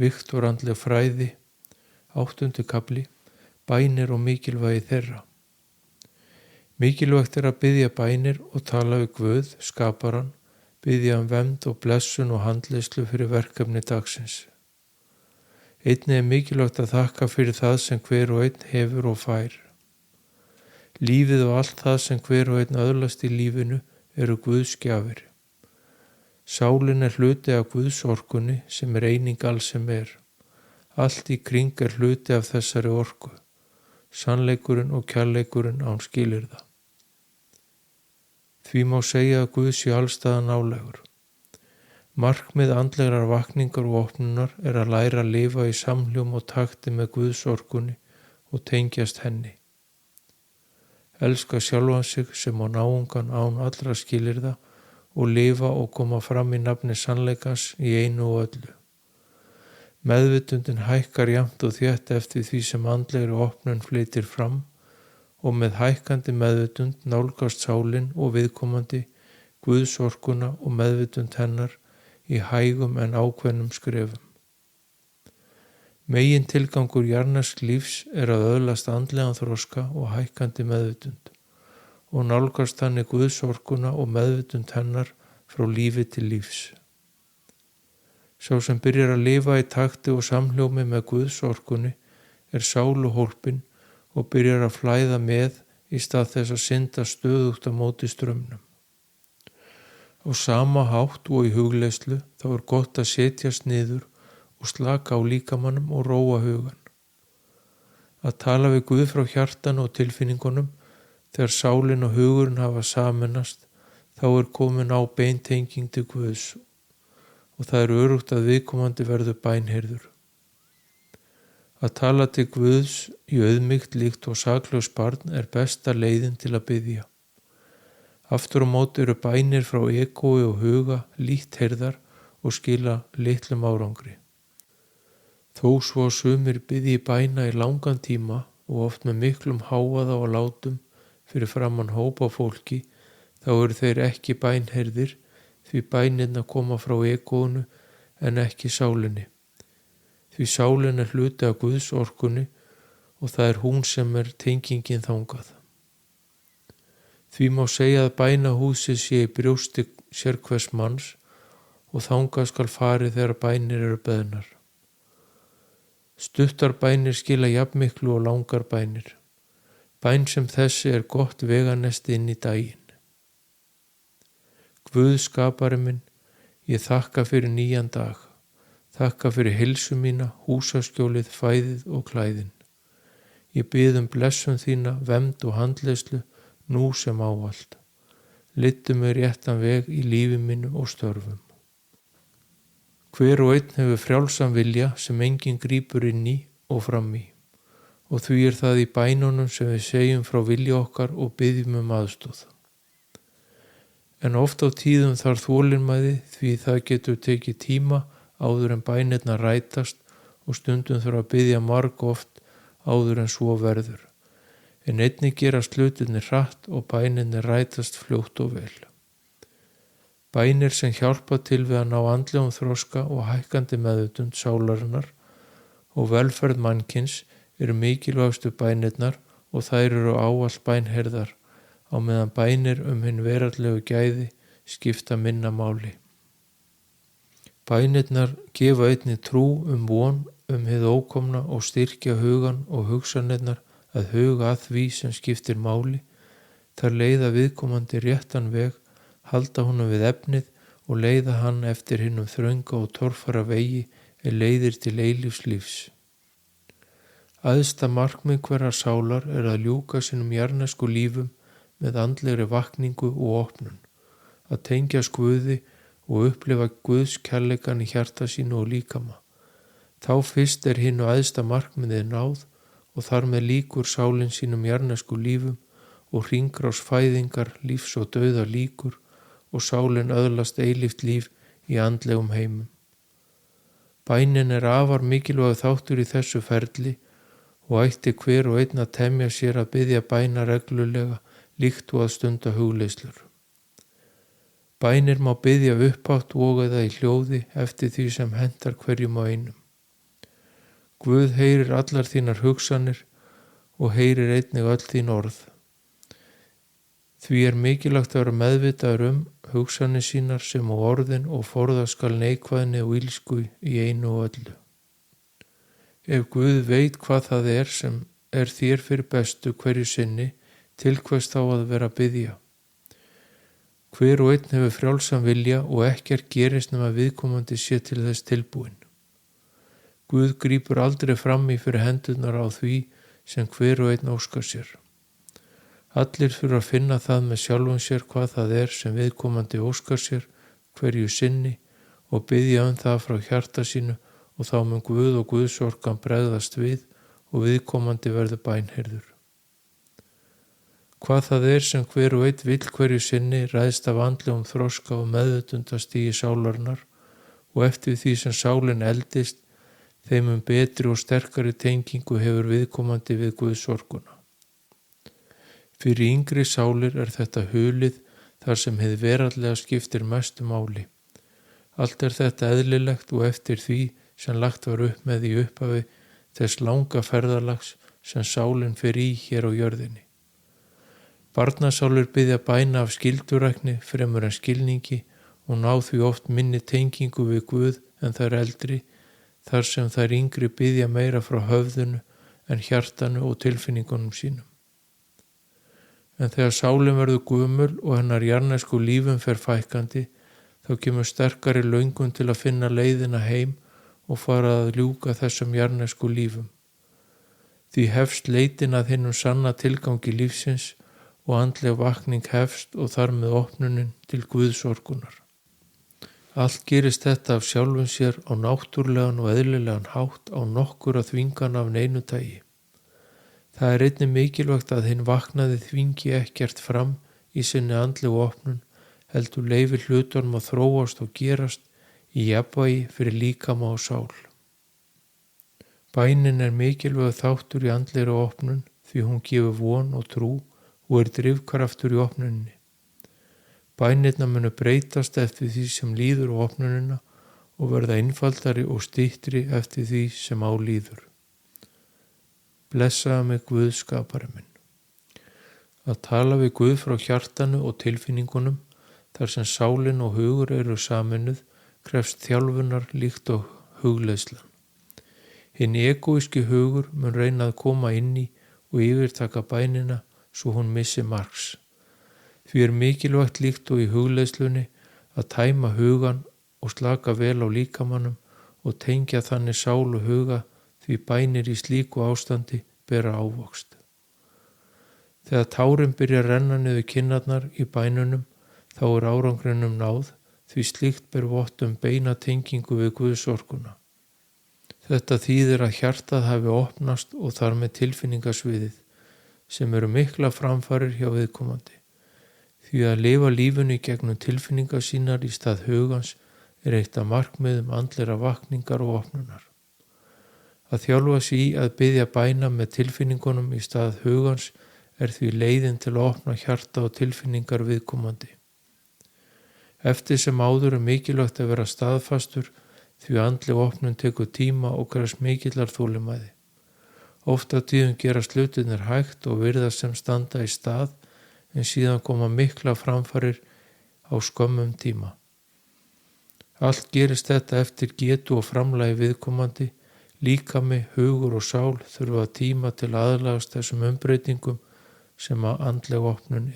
Viktor andleg fræði, 8. kafli, bænir og mikilvægi þeirra. Mikilvægt að biðja bænir og tala við Guð, skaparann, biðja vernd og blessun og handleiðslu fyrir verkefni dagsins. Einnig mikilvægt að þakka fyrir það sem hver og einn hefur og fær. Lífið og allt það sem hver og einn öðlast í lífinu eru Guðs gjafir. Sálin hluti af Guðs orkunni sem eining alls sem er. Allt í kring hluti af þessari orku. Sannleikurinn og kærleikurinn án skilyrða. Því má segja að Guð sé allstaðar nálægur. Markmið andlegrar vakningar og opnunar að læra að lifa í samhljóm og takti með Guðs orkunni og tengjast henni. Elska sjálfan sig sem á náungan án allra skilyrða og lifa og koma fram í nafni sannleikans í einu og öllu. Meðvitundin hækkar jafnt og þétt eftir því sem andlegri opnun flytur fram og með hækkandi meðvitund nálgast sálin og viðkomandi Guðs orkuna og meðvitund hennar í hægum en ákveðnum skrefum. Megin tilgangur jarðnesk lífs að öðlast andlegan þroska og hækkandi meðvitund og nálgast þannig Guðs orkuna og meðvitund hennar frá lífi til lífs. Sá sem byrjar að lifa í takti og samhljómi með Guðs orkunni sáluhólpinn og byrjar að flæða með í stað þess að synda stöðugt á móti straumnum. Á sama hátt og í hugleiðslu þá gott að setjast niður og slaka á líkamanum og róa hugan. Að tala við Guð frá hjartanu og tilfinningunum þegar sálin og hugurinn hafa sameinast þá komin á beintenging til Guðs og það öruggt að viðkomandi verður bænheyrður. Að tala til Guðs í auðmýkt líkt og saklaus barn besta leiðin til að biðja. Aftur á móti bænir frá egói og huga lítt heyrðar og skila litlum árangri. Þó svo sumir biðji bæna í langan tíma og oft með miklum hávaða og látum fyrir framan hópa fólki, þá þeir ekki bænheyrðir því bænirnar koma frá egóinu en ekki sálinni. Því sálin hluti af Guðs orkunni og það hún sem tengingin þangað. Því má segja að bænahúsið sé í brjósti sérhvers manns og þangað skal farið þegar bænir beðnar. Stuttar bænir skila jafnmiklu og langar bænir. Bæn sem þessi gott veganesti inn í daginn. Guð skapari minn, ég þakka fyrir nýjan dag. Þakka fyrir heilsu mína, húsaskjólið, fæðið og klæðin. Ég bið blessun þína, vernd og handleiðslu, nú sem ávallt. Leiddu mig réttan veg í lífi mínu og störfum. Hver og einn hefur frjálsan vilja sem enginn grípur inn í og fram í. Og því það í bænunum sem við segjum frá vilja okkar og biðjum aðstoð. En oft á tíðum þarf þolinmæði því það getur tekið tíma áður en bænirnar rætast og stundum þarf að biðja margoft áður en svo verður. En einnig gerast hlutirnir hratt og bænirnir rætast fljótt og vel. Bænir sem hjálpa til við að ná andlegum þroska og hækkandi meðvitund sálarinnar og velferð mannkins mikilvægustu bænirnar og þær ávallt bænheyrðar á meðan bænir hinn veraldlegu gæði skipta minna máli. Bænirnar gefa einnig trú von hið ókomna og styrkja hugan og hugsanirnar að huga að því sem skiptir máli, þar leiða viðkomandi réttan veg, halda honum við efnið og leiða hann eftir hinum þrönga og torfara vegi leiðir til eilífs lífs. Æðsta markmið hverrar sálar að ljúka sínum jarðnesku lífum með andlegri vakningu og opnun, að tengjast Guði og upplifa Guðs kærleikann í hjarta sínu og líkama. Þá fyrst hinu æðsta markmiðið náð og þar með líkur sálin sínum jarðnesku lífum og hringrás fæðingar, lífs og dauða líkur og sálin öðlast eilíft líf í andlegum heimum. Bænin afar mikilvægur þáttur í þessu ferli og ætti hver og einn að temja sér að biðja bæna reglulega líkt og að stunda hugleiðslur. Bænir má biðja upphátt og eða í hljóði eftir því sem hentar hverjum á einum. Guð heyrir allar þínar hugsanir og heyrir einnig öll þín orð. Því mikilvægt að vera meðvitaður hugsanir sínar sem og orðin og forða skal neikvæðni og illsku í einu og öllu. Ef Guð veit hvað það sem þér fyrir bestu hverju sinni, til hvers þá að vera að biðja? Hver og einn hefur frjálsan vilja og ekkert gerist nema viðkomandi sé til þess tilbúin. Guð grípur aldrei fram í fyrir hendurnar á því sem hver og einn óskar sér. Allir þurfa að finna það með sjálfum sér hvað það sem viðkomandi óskar sér hverju sinni og biðja það frá hjarta sínu og þá mun Guð og Guðsorkan bregðast við og viðkomandi verður bænheyrður. Hvað það sem hver og einn vill hverju sinni ræðst af andlegum þroska og meðvitundastigi sálarinnar og eftir því sem sálin eldist, þeim betri og sterkari tengingu hefur viðkomandi við Guðsorkuna. Fyrir yngri sálir þetta hulið þar sem hið veraldlega skiptir mestu máli. Allt þetta eðlilegt og eftir því sem lagt var upp með í upphafi þess langa ferðalags sem sálin fer í hér á jörðinni. Barnasálir biðja bæna af skyldurækni fremur en skilningi og ná því oft minni tengingu við Guð en þær eldri, þar sem þær yngri biðja meira frá höfðinu en hjartanu og tilfinningunum sínum. En þegar sálin verður gömul og hennar jarðnesku lífum fer fækkandi, þá kemur sterkari löngun til að finna leiðina heim og fara að ljúka þessum jarðnesku lífum. Því hefst leitin að hinum sanna tilgangi lífsins og andleg vakning hefst og þar með opnunin til Guðsorkunar. Allt gerist þetta af sjálfum sér á náttúrulegan og eðlilegan hátt á nokkura þvingana af neinu tagi. Það einnig mikilvægt að hinn vaknaði þvingi ekkert fram í sinni andlegu opnun, heldur leyfi hlutunum að þróast og gerast í jafnvægi fyrir líkama og sál. Bænin mikilvægur þáttur í andlegri opnun því hún gefur von og trú og drifkraftur í opnuninni. Bænirnar munu breytast eftir því sem líður á opnunina og verða einfaldari og styttri eftir því sem á líður. Blessaðu mig Guð skapari minn. Að tala við Guð frá hjartanu og tilfinningunum þar sem sálin og hugur eru saminuð krefst þjálfunar líkt og hugleiðslan. Hinn egóíski hugur mun reyna að koma inn í og yfirtaka bænina svo hún missi marks. Því mikilvægt líkt og í hugleiðslunni að tæma hugan og slaka vel á líkamannum og tengja þannig sál og huga því bænir í slíku ástandi bera ávöxt. Þegar tárin byrja að renna niður kinnarnar í bænunum þá árangrinum náð því slíkt ber vott beina tengingu við Guðsorkuna. Þetta þýðir að hjartað hafi opnast og þar með tilfinningasviðið sem eru mikla framfarir hjá viðkomandi. Því að lifa lífinu í gegnum tilfinningar sínar í stað hugans eitt af markmiðum andlegra vakningar og opnunar. Að þjálfa sig í að biðja bæna með tilfinningunum í stað hugans því leiðin til að opna hjarta og tilfinningar viðkomandi. Eftir sem áður mikilvægt að vera staðfastur því andleg opnun tekur tíma og krefst mikillar þolinmæði. Oft á tíðum gerast hlutirnir hægt og virðast sem standa í stað en síðan koma mikla framfarir á skömmum tíma. Allt gerist þetta eftir getu og framlagi viðkomandi, líkami, hugur og sál þurfa tíma til að aðlagast þessum umbreytingum sem að andleg opnun